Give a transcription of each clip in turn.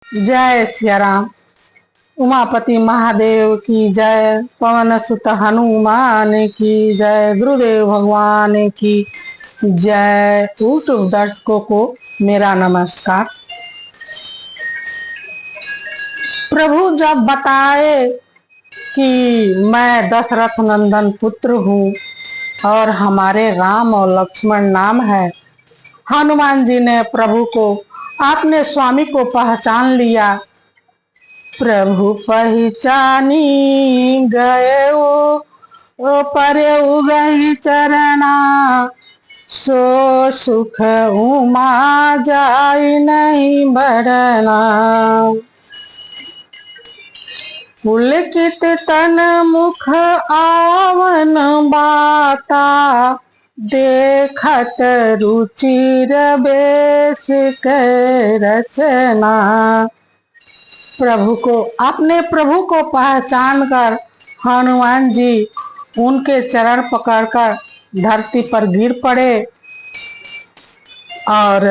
जय सिया राम। उमापति महादेव की जय। पवन सुत हनुमान की जय। गुरुदेव भगवान की जय। यूट्यूब दर्शकों को मेरा नमस्कार। प्रभु जब बताए कि मैं दशरथ नंदन पुत्र हूँ और हमारे राम और लक्ष्मण नाम है, हनुमान जी ने प्रभु को, अपने स्वामी को पहचान लिया। प्रभु पहचानी गए ओ परऊ गई चरना, सो सुख उमा जाई नहीं बढ़ना। पुलकित तन मुख आवन बाता, देखत रुचिर बेस के रचना। अपने प्रभु को पहचान कर हनुमान जी उनके चरण पकड़कर धरती पर गिर पड़े और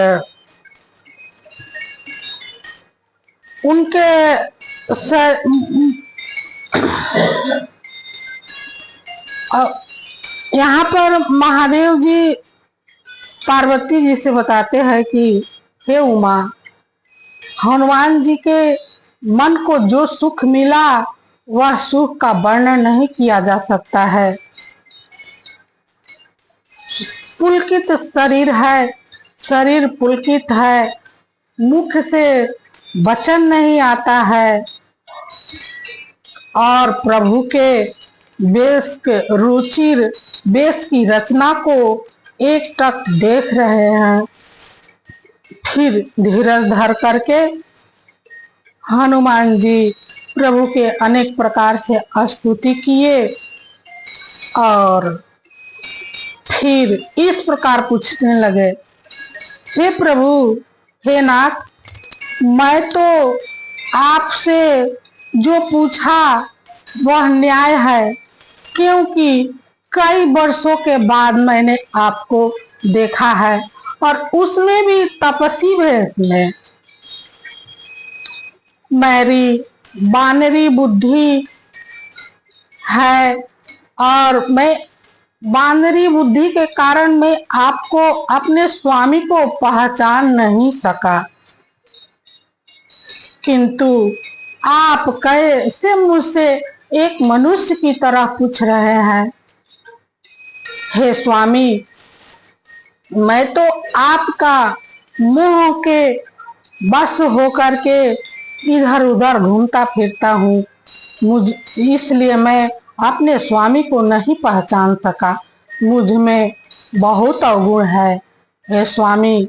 उनके यहाँ पर महादेव जी पार्वती जी से बताते हैं कि हे उमा, हनुमान जी के मन को जो सुख मिला वह सुख का वर्णन नहीं किया जा सकता है। पुलकित शरीर है, शरीर पुलकित है, मुख से वचन नहीं आता है और प्रभु के वेश के रुचिर वेश की रचना को एक टक देख रहे हैं। फिर धीरज धर करके हनुमान जी प्रभु के अनेक प्रकार से स्तुति किए और फिर इस प्रकार पूछने लगे, हे प्रभु, हे नाथ, मैं तो आपसे जो पूछा वह न्याय है, क्योंकि कई वर्षों के बाद मैंने आपको देखा है और उसमें भी तपस्वी वेश में। मेरी बानरी बुद्धि है और मैं बानरी बुद्धि के कारण मैं आपको, अपने स्वामी को पहचान नहीं सका, किंतु आप कैसे मुझसे एक मनुष्य की तरह पूछ रहे हैं। हे स्वामी, मैं तो आपका मोह के बस होकर के इधर उधर घूमता फिरता हूँ, इसलिए मैं अपने स्वामी को नहीं पहचान सका। मुझ में बहुत अवगुण है हे स्वामी।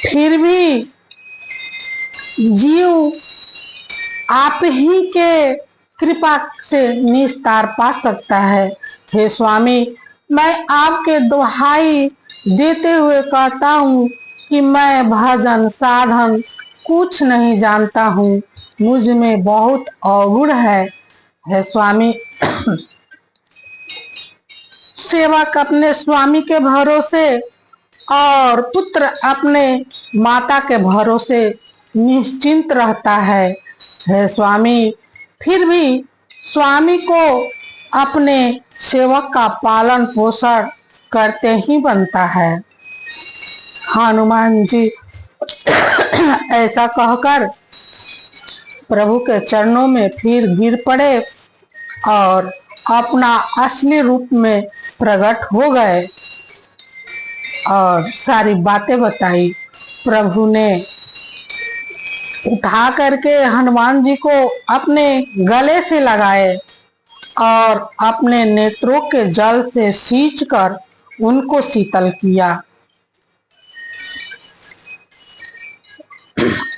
फिर भी जीव आप ही के कृपा से निस्तार पा सकता है। हे स्वामी, मैं आपके दुहाई देते हुए कहता हूँ कि मैं भजन साधन कुछ नहीं जानता हूँ, मुझ में बहुत अवगुण है हे स्वामी। सेवक अपने स्वामी के भरोसे और पुत्र अपने माता के भरोसे निश्चिंत रहता है हे स्वामी। फिर भी स्वामी को अपने सेवक का पालन पोषण करते ही बनता है। हनुमान जी ऐसा कहकर प्रभु के चरणों में फिर गिर पड़े और अपना असली रूप में प्रकट हो गए और सारी बातें बताई। प्रभु ने उठा करके हनुमान जी को अपने गले से लगाए और अपने नेत्रों के जल से सींचकर उनको शीतल किया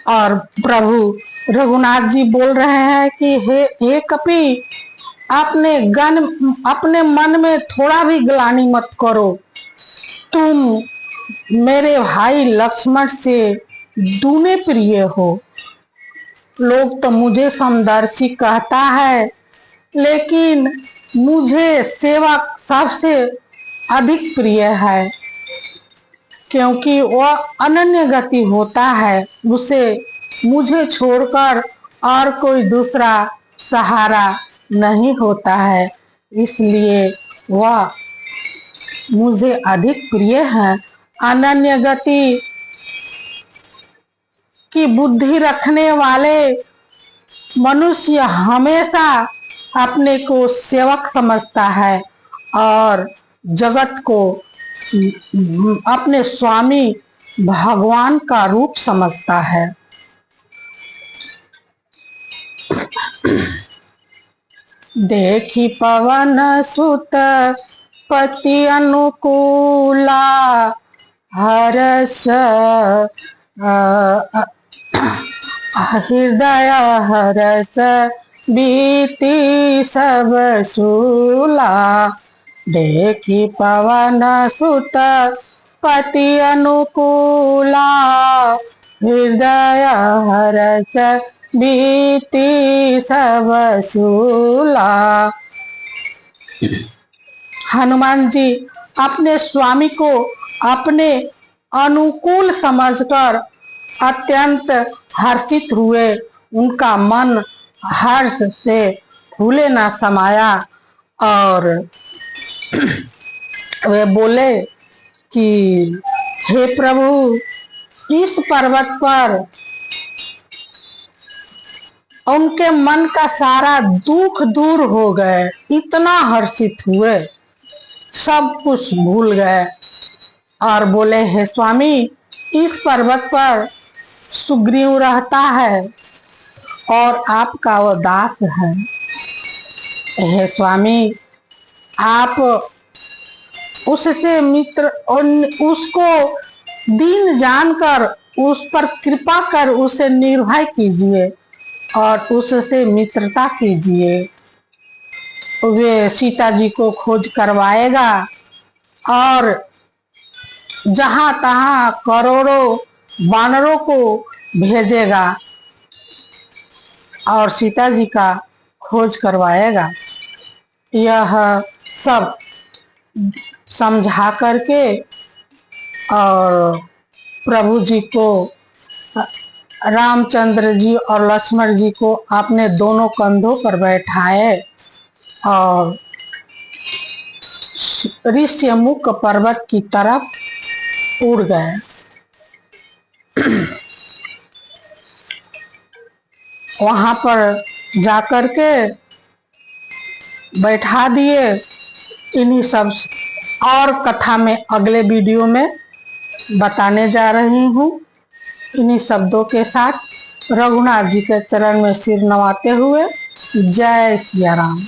और प्रभु रघुनाथ जी बोल रहे हैं कि हे कपि, अपने मन में थोड़ा भी ग्लानि मत करो। तुम मेरे भाई लक्ष्मण से दूने प्रिय हो। लोग तो मुझे समदर्शी कहता है, लेकिन मुझे सेवक सबसे अधिक प्रिय है, क्योंकि वह अनन्य गति होता है, उसे मुझे छोड़कर और कोई दूसरा सहारा नहीं होता है, इसलिए वह मुझे अधिक प्रिय है। अनन्य गति की बुद्धि रखने वाले मनुष्य हमेशा अपने को सेवक समझता है और जगत को अपने स्वामी भगवान का रूप समझता है। देखी पवन सुत पति अनुकूला, हरस हृदय हरस बीती सब सूला। देखी पवन सुत पति अनुकूला, हृदय हरस बीती सब सूला। हनुमान जी अपने स्वामी को अपने अनुकूल समझकर अत्यंत हर्षित हुए। उनका मन हर्ष से फूले न समाया और वे बोले कि हे प्रभु, इस पर्वत पर उनके मन का सारा दुख दूर हो गए, इतना हर्षित हुए, सब कुछ भूल गए और बोले हे स्वामी, इस पर्वत पर सुग्रीव रहता है और आपका वो दास है। हे स्वामी, आप उससे मित्र और उसको दीन जानकर उस पर कृपा कर उसे निर्भय कीजिए और उससे मित्रता कीजिए। वे सीता जी को खोज करवाएगा और जहां तहां करोड़ों वानरों को भेजेगा और सीता जी का खोज करवाएगा। यह सब समझा करके और प्रभु जी को, रामचंद्र जी और लक्ष्मण जी को अपने दोनों कंधों पर बैठाए और ऋष्यमुख पर्वत की तरफ उड़ गए। वहां पर जाकर के बैठा दिए। इन्हीं सब और कथा में अगले वीडियो में बताने जा रही हूँ। इन्हीं शब्दों के साथ रघुनाथ जी के चरण में सिर नवाते हुए जय सिया राम।